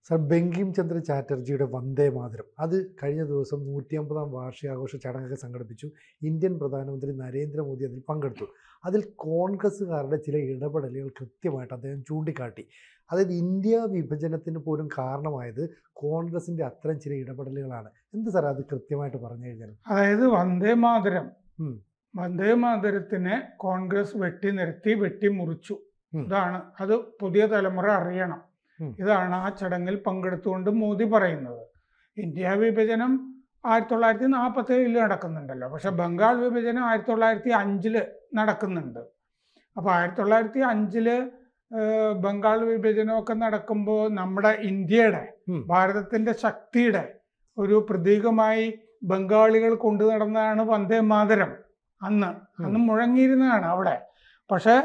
Sir Bankim Chandra ചാറ്റർജിയുടെ Vande Mataram അത് കഴിഞ്ഞ ദിവസം 150-ാം വാർഷികാഘോഷ ചടങ്ങൊക്കെ സംഘടിപ്പിച്ചു. ഇന്ത്യൻ പ്രധാനമന്ത്രി നരേന്ദ്രമോദി അതിൽ പങ്കെടുത്തു. അതിൽ കോൺഗ്രസ്സുകാരുടെ ചില ഇടപെടലുകൾ കൃത്യമായിട്ട് അദ്ദേഹം ചൂണ്ടിക്കാട്ടി. അതായത് ഇന്ത്യ വിഭജനത്തിന് പോലും കാരണമായത് കോൺഗ്രസിൻ്റെ അത്തരം ചില ഇടപെടലുകളാണ്. എന്ത് സാർ അത് കൃത്യമായിട്ട് പറഞ്ഞു കഴിഞ്ഞാൽ? അതായത് വന്ദേ മാതരത്തിനെ കോൺഗ്രസ് വെട്ടിമുറിച്ചു. ഇതാണ് അത് പുതിയ തലമുറ അറിയണം. ഇതാണ് ആ ചടങ്ങിൽ പങ്കെടുത്തുകൊണ്ട് മോദി പറയുന്നത്. ഇന്ത്യ വിഭജനം 1947 നടക്കുന്നുണ്ടല്ലോ, പക്ഷെ ബംഗാൾ വിഭജനം 1905 നടക്കുന്നുണ്ട്. അപ്പോൾ 1905 ബംഗാൾ വിഭജനമൊക്കെ നടക്കുമ്പോൾ നമ്മുടെ ഇന്ത്യയുടെ ഭാരതത്തിന്റെ ശക്തിയുടെ ഒരു പ്രതീകമായി ബംഗാളികൾ കൊണ്ടു നടന്നതാണ് വന്ദേ മാതരം. അന്ന് മുഴങ്ങിയിരുന്നതാണ് അവിടെ. പക്ഷെ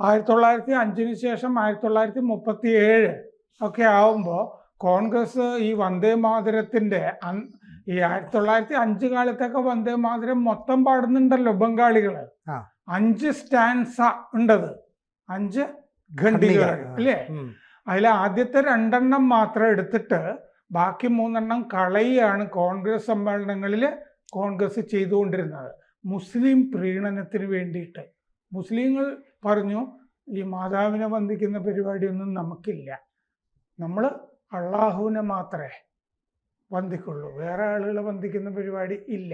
1905 ശേഷം 1937 ഒക്കെ ആവുമ്പോൾ കോൺഗ്രസ് ഈ വന്ദേ മാതരത്തിന്റെ ഈ 1905 കാലത്തൊക്കെ വന്ദേ മാതരം മൊത്തം പാടുന്നുണ്ടല്ലോ ബംഗാളികള്. 5 സ്റ്റാൻസ ഉണ്ടത്, 5 ഖണ്ഡികകൾ അല്ലേ. അതിൽ ആദ്യത്തെ 2 മാത്രം എടുത്തിട്ട് ബാക്കി 3 കളയാണ് കോൺഗ്രസ് സമ്മേളനങ്ങളിൽ കോൺഗ്രസ് ചെയ്തുകൊണ്ടിരുന്നത്. മുസ്ലിം പ്രീണനത്തിന് വേണ്ടിയിട്ട് മുസ്ലിങ്ങൾ പറഞ്ഞു, ഈ മാതാവിനെ വന്ദിക്കുന്ന പരിപാടിയൊന്നും നമുക്കില്ല, നമ്മൾ അള്ളാഹുവിനെ മാത്രമേ വന്ദിക്കുള്ളൂ, വേറെ ആളുകളെ വന്ദിക്കുന്ന പരിപാടി ഇല്ല.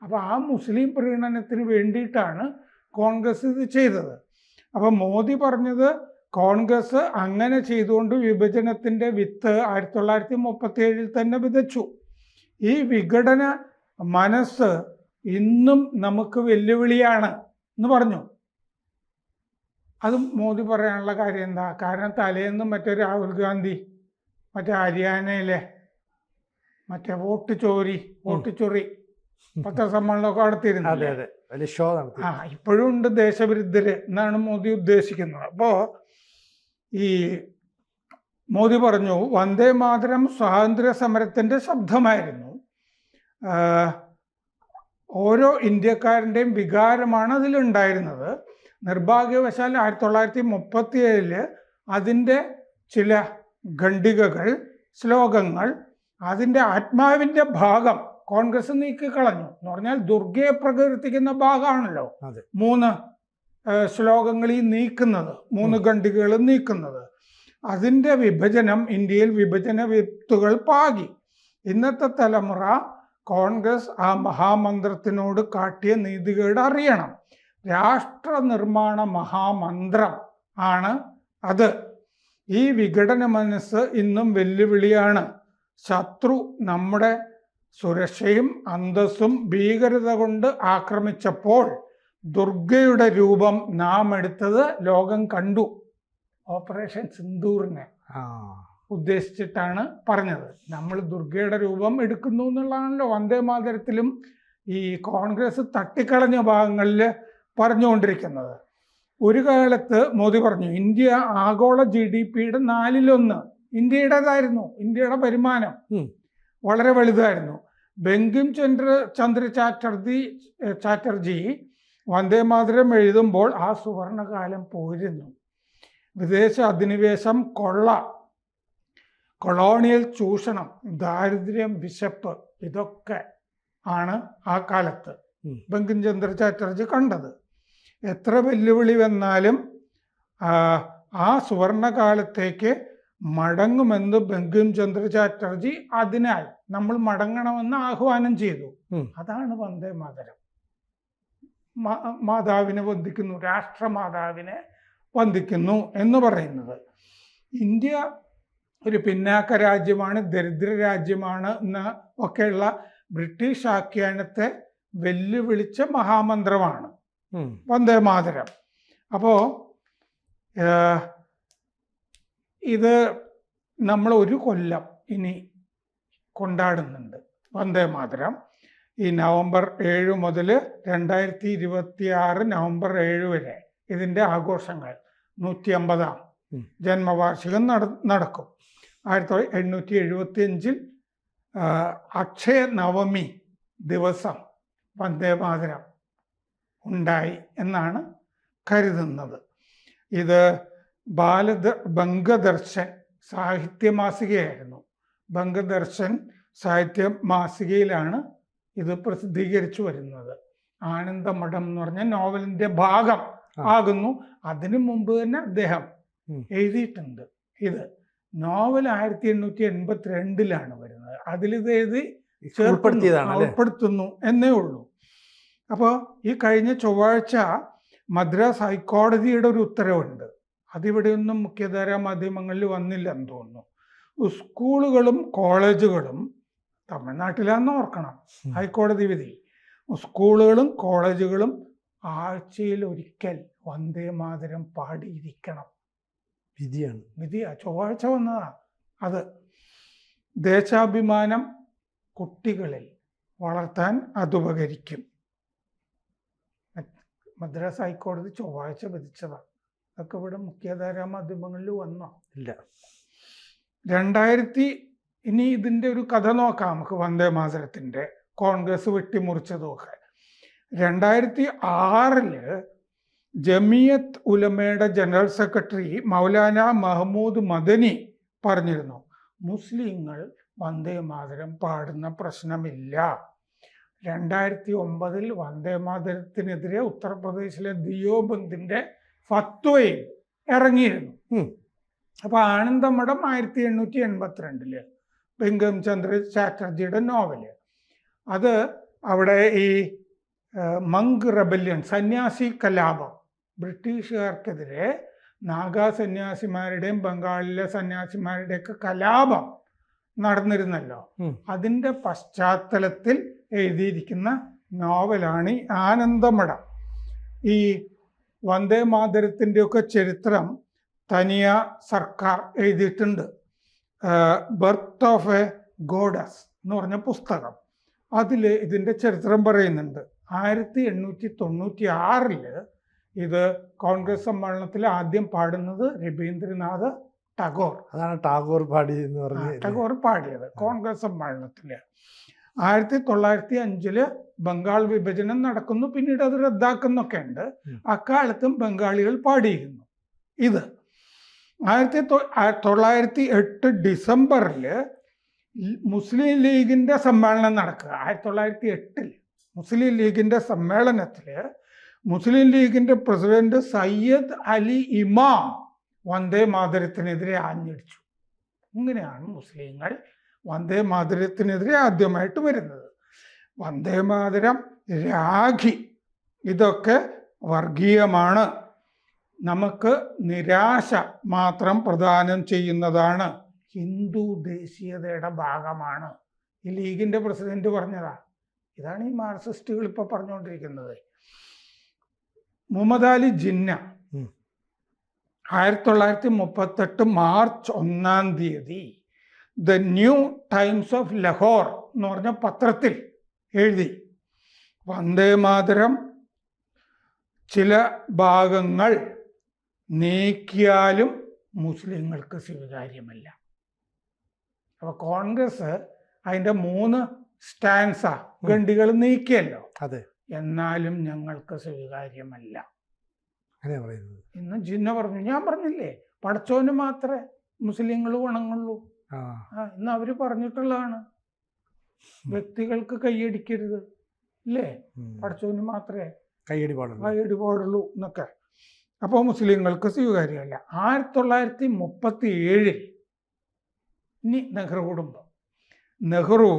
അപ്പോൾ ആ മുസ്ലിം പ്രീണനത്തിന് വേണ്ടിയിട്ടാണ് കോൺഗ്രസ് ഇത് ചെയ്തത്. അപ്പോൾ മോദി പറഞ്ഞത് കോൺഗ്രസ് അങ്ങനെ ചെയ്തുകൊണ്ട് വിഭജനത്തിൻ്റെ വിത്ത് 1937 തന്നെ വിതച്ചു. ഈ വിഘടന മനസ്സ് ഇന്നും നമുക്ക് വെല്ലുവിളിയാണ് എന്ന് പറഞ്ഞു. അത് മോദി പറയാനുള്ള കാര്യം എന്താ? കാരണം തലേന്ന് മറ്റേ രാഹുൽ ഗാന്ധി ഹരിയാനയിലെ വോട്ട് ചൊറി പത്രസമ്മേളനമൊക്കെ നടത്തിയിരുന്നു. ഇപ്പോഴും ഉണ്ട് ദേശവിരുദ്ധര് എന്നാണ് മോദി ഉദ്ദേശിക്കുന്നത്. അപ്പോൾ ഈ മോദി പറഞ്ഞു വന്ദേ മാതരം സ്വാതന്ത്ര്യ സമരത്തിന്റെ ശബ്ദമായിരുന്നു, ഓരോ ഇന്ത്യക്കാരൻ്റെയും വികാരമാണ് അതിലുണ്ടായിരുന്നത്. നിർഭാഗ്യവശാൽ 1937 അതിൻ്റെ ചില ഖണ്ഡികകൾ, ശ്ലോകങ്ങൾ, അതിൻ്റെ ആത്മാവിൻ്റെ ഭാഗം കോൺഗ്രസ് നീക്കിക്കളഞ്ഞു. എന്ന് പറഞ്ഞാൽ ദുർഗയെ പ്രകീർത്തിക്കുന്ന ഭാഗമാണല്ലോ 3 ശ്ലോകങ്ങൾ ഈ നീക്കുന്നത്, 3 ഖണ്ഡികകൾ നീക്കുന്നത്. അതിൻ്റെ വിഭജനം ഇന്ത്യയിൽ വിഭജന വിത്തുകൾ പാകി. ഇന്നത്തെ തലമുറ കോൺഗ്രസ് ആ മഹാമന്ത്രത്തിനോട് കാട്ടിയ നീതികേട് അറിയണം. രാഷ്ട്ര നിർമ്മാണ മഹാമന്ത്രം ആണ് അത്. ഈ വിഘടന മനസ്സ് ഇന്നും വെല്ലുവിളിയാണ്. ശത്രു നമ്മുടെ സുരക്ഷയും അന്തസ്സും ഭീകരത കൊണ്ട് ആക്രമിച്ചപ്പോൾ ദുർഗയുടെ രൂപം നാം എടുത്തത് ലോകം കണ്ടു. ഓപ്പറേഷൻ സിന്ദൂറിനെ ഉദ്ദേശിച്ചിട്ടാണ് പറഞ്ഞത്. നമ്മൾ ദുർഗയുടെ രൂപം എടുക്കുന്നു എന്നുള്ളതാണല്ലോ വന്ദേ മാതരത്തിലും ഈ കോൺഗ്രസ് തട്ടിക്കളഞ്ഞ ഭാഗങ്ങളിൽ പറഞ്ഞുകൊണ്ടിരിക്കുന്നത്. ഒരു കാലത്ത് മോദി പറഞ്ഞു ഇന്ത്യ ആഗോള GDPയുടെ 4/1 ഇന്ത്യയുടേതായിരുന്നു. ഇന്ത്യയുടെ വരുമാനം വളരെ വലുതായിരുന്നു. ബങ്കിം ചന്ദ്ര ചാറ്റർജി വന്ദേ മാതരം എഴുതുമ്പോൾ ആ സുവർണകാലം പോയിരുന്നു. വിദേശ അധിനിവേശം, കൊളോണിയൽ ചൂഷണം, ദാരിദ്ര്യം, വിശപ്പ്, ഇതൊക്കെ ആണ് ആ കാലത്ത് ബങ്കിം ചന്ദ്ര ചാറ്റർജി കണ്ടത്. എത്ര വെല്ലുവിളി വന്നാലും ആ സുവർണകാലത്തേക്ക് മടങ്ങുമെന്ന് ബങ്കിം ചന്ദ്ര ചാറ്റർജി അതിനാൽ നമ്മൾ മടങ്ങണമെന്ന് ആഹ്വാനം ചെയ്തു. അതാണ് വന്ദേ മാതരം. മാതാവിനെ വന്ദിക്കുന്നു, രാഷ്ട്രമാതാവിനെ വന്ദിക്കുന്നു എന്ന് പറയുന്നത്. ഇന്ത്യ ഒരു പിന്നാക്ക രാജ്യമാണ്, ദരിദ്ര രാജ്യമാണ് എന്ന് ഒക്കെയുള്ള ബ്രിട്ടീഷ് ആഖ്യാനത്തെ വെല്ലുവിളിച്ച മഹാമന്ത്രമാണ് വന്ദേ മാതരം. അപ്പോൾ ഇത് നമ്മൾ 1 കൊല്ലം ഇനി കൊണ്ടാടുന്നുണ്ട് വന്ദേ മാതരം. ഈ നവംബർ 7 മുതൽ 2026 നവംബർ 7 വരെ ഇതിൻ്റെ ആഘോഷങ്ങൾ 150-ാം ജന്മവാർഷികം നടക്കും. 1875 അക്ഷയ നവമി ദിവസം വന്ദേ മാതരം ഉണ്ടായി എന്നാണ് കരുതുന്നത്. ഇത് ബംഗദർശൻ സാഹിത്യ മാസികയായിരുന്നു. ബംഗദർശൻ സാഹിത്യ മാസികയിലാണ് ഇത് പ്രസിദ്ധീകരിച്ചു വരുന്നത്. ആനന്ദമഠം എന്ന് പറഞ്ഞ നോവലിന്റെ ഭാഗം ആകുന്നു. അതിനു മുമ്പ് തന്നെ അദ്ദേഹം എഴുതിയിട്ടുണ്ട്. ഇത് നോവൽ 1882 വരുന്നത്. അതിലിത് എഴുതി ഉൾപ്പെടുത്തുന്നു എന്നേ ഉള്ളൂ. അപ്പോൾ ഈ കഴിഞ്ഞ ചൊവ്വാഴ്ച മദ്രാസ് ഹൈക്കോടതിയുടെ ഒരു ഉത്തരവുണ്ട്. അതിവിടെയൊന്നും മുഖ്യധാരാ മാധ്യമങ്ങളിൽ വന്നില്ലെന്ന് തോന്നുന്നു. സ്കൂളുകളും കോളേജുകളും, തമിഴ്നാട്ടിലാണെന്ന് ഓർക്കണം ഹൈക്കോടതി വിധി, സ്കൂളുകളും കോളേജുകളും ആഴ്ചയിൽ ഒരിക്കൽ വന്ദേ മാതരം പാടിയിരിക്കണം. വിധിയാ, ചൊവ്വാഴ്ച വന്നതാ അത്. ദേശാഭിമാനം കുട്ടികളിൽ വളർത്താൻ അതുപകരിക്കും. മദ്രാസ് ഹൈക്കോടതി ചൊവ്വാഴ്ച വിധിച്ചതാണ്. അതൊക്കെ ഇവിടെ മുഖ്യധാരാ മാധ്യമങ്ങളിൽ വന്നോ? ഇല്ല. 2000 ഇനി ഇതിൻ്റെ ഒരു കഥ നോക്കാം നമുക്ക്. വന്ദേ മാതരത്തിൻ്റെ കോൺഗ്രസ് വെട്ടിമുറിച്ചതൊക്കെ 2006 ജമിയത്ത് ഉലമയുടെ ജനറൽ സെക്രട്ടറി മൗലാന മഹ്മൂദ് മദനി പറഞ്ഞിരുന്നു, മുസ്ലിങ്ങൾ വന്ദേ മാതരം പാടുന്ന പ്രശ്നമില്ല. 2009 വന്ദേ മാതരത്തിനെതിരെ ഉത്തർപ്രദേശിലെ ദിയോബന്ദിന്റെ ഫത്വയും ഇറങ്ങിയിരുന്നു. അപ്പൊ ആനന്ദമഠം 1882 ബംഗം ചന്ദ്ര ചാറ്റർജിയുടെ നോവല്. അത് അവിടെ ഈ മങ്ക് റെബല്യൻ, സന്യാസി കലാപം, ബ്രിട്ടീഷുകാർക്കെതിരെ നാഗാ സന്യാസിമാരുടെയും ബംഗാളിലെ സന്യാസിമാരുടെയൊക്കെ കലാപം നടന്നിരുന്നല്ലോ. അതിൻ്റെ പശ്ചാത്തലത്തിൽ എഴുതിയിരിക്കുന്ന നോവലാണ് ഈ ആനന്ദമഠം. ഈ വന്ദേ മാതരത്തിൻ്റെയൊക്കെ ചരിത്രം തനിയ സർക്കാർ എഴുതിയിട്ടുണ്ട്. ബർത്ത് ഓഫ് എ ഗോഡസ് എന്ന് പറഞ്ഞ പുസ്തകം. അതിൽ ഇതിൻ്റെ ചരിത്രം പറയുന്നുണ്ട്. 1896 ഇത് കോൺഗ്രസ് സമ്മേളനത്തിൽ ആദ്യം പാടുന്നത് രവീന്ദ്രനാഥ് ടാഗോർ. അതാണ് ടാഗോർ പാടി എന്ന് പറഞ്ഞത്. ടാഗോർ പാടിയത് കോൺഗ്രസ് സമ്മേളനത്തിൽ. 1905 ബംഗാൾ വിഭജനം നടക്കുന്നു. പിന്നീട് അത് റദ്ദാക്കുന്നൊക്കെ ഉണ്ട്. അക്കാലത്തും ബംഗാളികൾ പാടിയിരുന്നു ഇത്. 1908 ഡിസംബറിൽ മുസ്ലിം ലീഗിൻ്റെ സമ്മേളനം നടക്കുക. 1908 മുസ്ലിം ലീഗിൻ്റെ സമ്മേളനത്തിൽ മുസ്ലിം ലീഗിൻ്റെ പ്രസിഡന്റ് സയ്യദ് അലി ഇമാം വന്ദേ മാതരത്തിനെതിരെ ആഞ്ഞടിച്ചു. ഇങ്ങനെയാണ് മുസ്ലിങ്ങൾ വന്ദേ മാതരത്തിനെതിരെ ആദ്യമായിട്ട് വരുന്നത്. വന്ദേ മാതരം, രാഖി, ഇതൊക്കെ വർഗീയമാണ്, നമുക്ക് നിരാശ മാത്രം പ്രദാനം ചെയ്യുന്നതാണ്, ഹിന്ദു ദേശീയതയുടെ ഭാഗമാണ്. ഈ ലീഗിൻ്റെ പ്രസിഡന്റ് പറഞ്ഞതാ. ഇതാണ് ഈ മാർക്സിസ്റ്റുകൾ ഇപ്പോൾ പറഞ്ഞുകൊണ്ടിരിക്കുന്നത്. Muhammad Ali Jinnah 1938 March 1 the New Times of Lahore എന്ന് പറഞ്ഞ പത്രത്തിൽ എഴുതി, വന്ദേ മാതരം ചില ഭാഗങ്ങൾ നീക്കിയാലും മുസ്ലിങ്ങൾക്ക് സ്വീകാര്യമല്ല. അപ്പോൾ കോൺഗ്രസ് അതിൻ്റെ 3 സ്റ്റാൻസാ ഗണ്ടികൾ നീക്കിയല്ലോ. അതെ, എന്നാലും ഞങ്ങൾക്ക് സ്വീകാര്യമല്ല പറയുന്നത് ഇന്ന് ജിന്ന പറഞ്ഞു. ഞാൻ പറഞ്ഞില്ലേ, പടച്ചോന് മാത്രമേ മുസ്ലിങ്ങൾ വണങ്ങുള്ളൂ. ഇന്ന് അവര് പറഞ്ഞിട്ടുള്ളതാണ്. വ്യക്തികൾക്ക് കൈയടിക്കരുത്, ഇല്ലേ, പടച്ചോന് മാത്രമേ കൈയടി പാടുള്ളൂ എന്നൊക്കെ. അപ്പോൾ മുസ്ലിങ്ങൾക്ക് സ്വീകാര്യമല്ല. 1937 ഇനി നെഹ്റു കുടുംബം. നെഹ്റു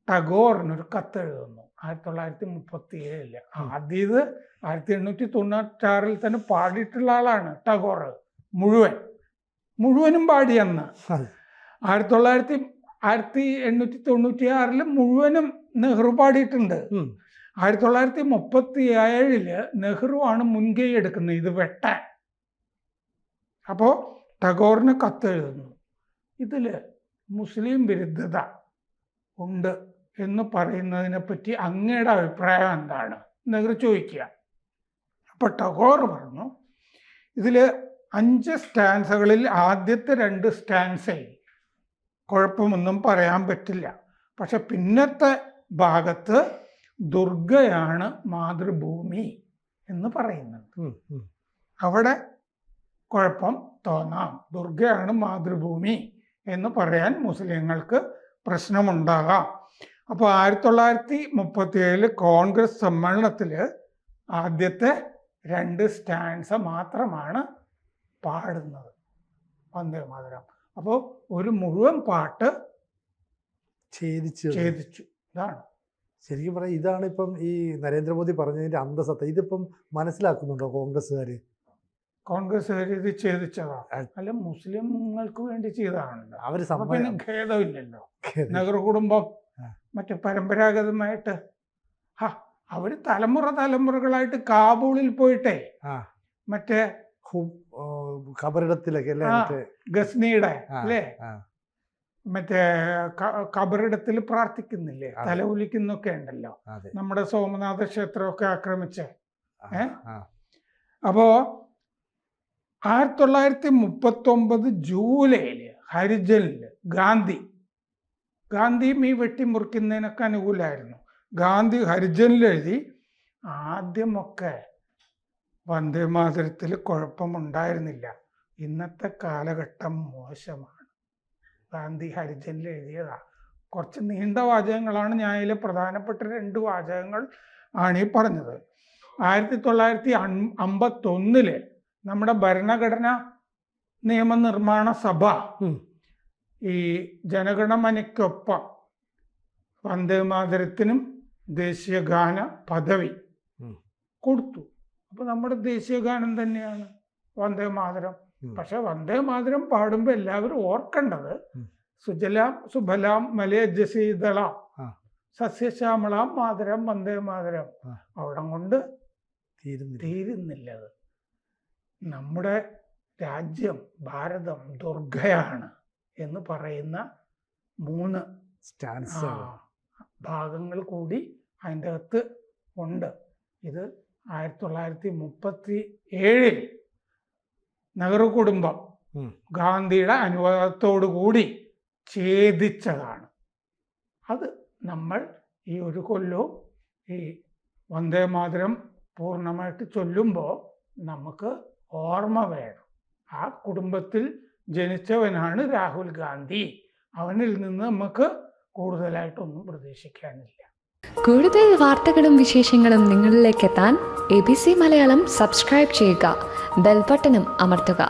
ടാഗോറിനൊരു കത്ത് എഴുതുന്നു 1937. ആദ്യത് 1896 തന്നെ പാടിയിട്ടുള്ള ആളാണ് ടാഗോർ. മുഴുവനും പാടിയെന്ന്. 1896 മുഴുവനും നെഹ്റു പാടിയിട്ടുണ്ട്. 1937 നെഹ്റു ആണ് മുൻകൈ എടുക്കുന്നത് ഇത് വെട്ടാൻ. അപ്പോൾ ടാഗോറിന് കത്തെഴുതുന്നു, ഇതിൽ മുസ്ലിം വിരുദ്ധത ഉണ്ട് എന്ന് പറയുന്നതിനെ പറ്റി അങ്ങയുടെ അഭിപ്രായം എന്താണ്? നെഹ്റു ചോദിക്കുക. അപ്പോൾ ടാഗോർ പറഞ്ഞു, ഇതിൽ 5 സ്റ്റാൻസകളിൽ ആദ്യത്തെ 2 സ്റ്റാൻസയിൽ കുഴപ്പമൊന്നും പറയാൻ പറ്റില്ല. പക്ഷെ പിന്നത്തെ ഭാഗത്ത് ദുർഗയാണ് മാതൃഭൂമി എന്ന് പറയുന്നുണ്ട്. അവിടെ കുഴപ്പം തോന്നാം. ദുർഗയാണ് മാതൃഭൂമി എന്ന് പറയാൻ മുസ്ലിങ്ങൾക്ക് പ്രശ്നമുണ്ടാകാം. അപ്പോൾ 1937 കോൺഗ്രസ് സമ്മേളനത്തിൽ ആദ്യത്തെ 2 സ്റ്റാൻസ മാത്രമാണ് പാടുന്നത് വന്ദേമാതരം. അപ്പോൾ ഒരു മുഴുവൻ പാട്ട് ഛേദിച്ചു. ഇതാണ് ശരിക്കും പറയാം, ഇതാണ് ഇപ്പം ഈ നരേന്ദ്രമോദി പറഞ്ഞതിൻ്റെ അന്തസത്ത. ഇതിപ്പം മനസ്സിലാക്കുന്നുണ്ടോ കോൺഗ്രസ്സുകാർ? ഇത് ഛേദിച്ചതാണ്. അല്ല, മുസ്ലിങ്ങൾക്ക് വേണ്ടി ചെയ്തതാണല്ലോ. പിന്നെ ഖേദമില്ലല്ലോ. നെഹ്റു കുടുംബം മറ്റേ പരമ്പരാഗതമായിട്ട് അവര് തലമുറകളായിട്ട് കാബൂളിൽ പോയിട്ടേ മറ്റേ ഖബറിടത്തിലൊക്കെ ഗസ്നിയുടെ അല്ലേ മറ്റേ ഖബറിടത്തിൽ പ്രാർത്ഥിക്കുന്നില്ലേ, തലകുലിക്കുന്നൊക്കെ ഉണ്ടല്ലോ, നമ്മുടെ സോമനാഥ ക്ഷേത്രമൊക്കെ ആക്രമിച്ച്. അപ്പോ 1939 ജൂലൈയില് ഹരിജനില് ഗാന്ധിയും ഈ വെട്ടിമുറിക്കുന്നതിനൊക്കെ അനുകൂലമായിരുന്നു. ഗാന്ധി ഹരിജനിൽ എഴുതി, ആദ്യമൊക്കെ വന്ദേമാതരത്തിൽ കുഴപ്പമുണ്ടായിരുന്നില്ല, ഇന്നത്തെ കാലഘട്ടം മോശമാണ്. ഗാന്ധി ഹരിജനിൽ എഴുതിയതാ. കുറച്ച് നീണ്ട വാചകങ്ങളാണ്, ഞാൻ അതിലെ പ്രധാനപ്പെട്ട 2 വാചകങ്ങൾ ആണ് ഈ പറഞ്ഞത്. 1951 നമ്മുടെ ഭരണഘടനാ നിയമനിർമ്മാണ സഭ ഈ ജനഗണമനയ്ക്കൊപ്പം വന്ദേമാതരത്തിനും ദേശീയ ഗാന പദവി കൊടുത്തു. അപ്പൊ നമ്മുടെ ദേശീയ ഗാനം തന്നെയാണ് വന്ദേമാതരം. പക്ഷെ വന്ദേമാതരം പാടുമ്പോൾ എല്ലാവരും ഓർക്കേണ്ടത് സുജലാം സുഫലാം മലയജസീതളാം സസ്യശ്യാമളാം മാതരം വന്ദേമാതരം. അവിടം കൊണ്ട് തീരുന്നില്ലത്. നമ്മുടെ രാജ്യം ഭാരതം ദുർഗയാണ് എന്ന് പറയുന്ന 3 ഭാഗങ്ങൾ കൂടി അതിൻ്റെ അകത്ത് ഉണ്ട്. ഇത് 1937 നെഹ്റു കുടുംബം ഗാന്ധിയുടെ അനുവാദത്തോടു കൂടി ഛേദിച്ചതാണ്. അത് നമ്മൾ ഈ ഒരു കൊല്ലവും ഈ വന്ദേമാതരം പൂർണ്ണമായിട്ട് ചൊല്ലുമ്പോൾ നമുക്ക് ഓർമ്മ വേണം. ആ കുടുംബത്തിൽ ജനിച്ചവനാണ് രാഹുൽ ഗാന്ധി. അവനിൽ നിന്ന് നമുക്ക് കൂടുതലായിട്ടൊന്നും പ്രതീക്ഷിക്കാനില്ല. കൂടുതൽ വാർത്തകളും വിശേഷങ്ങളും നിങ്ങളിലേക്ക് എത്താൻ ABC മലയാളം സബ്സ്ക്രൈബ് ചെയ്യുക, ബെൽബട്ടനും അമർത്തുക.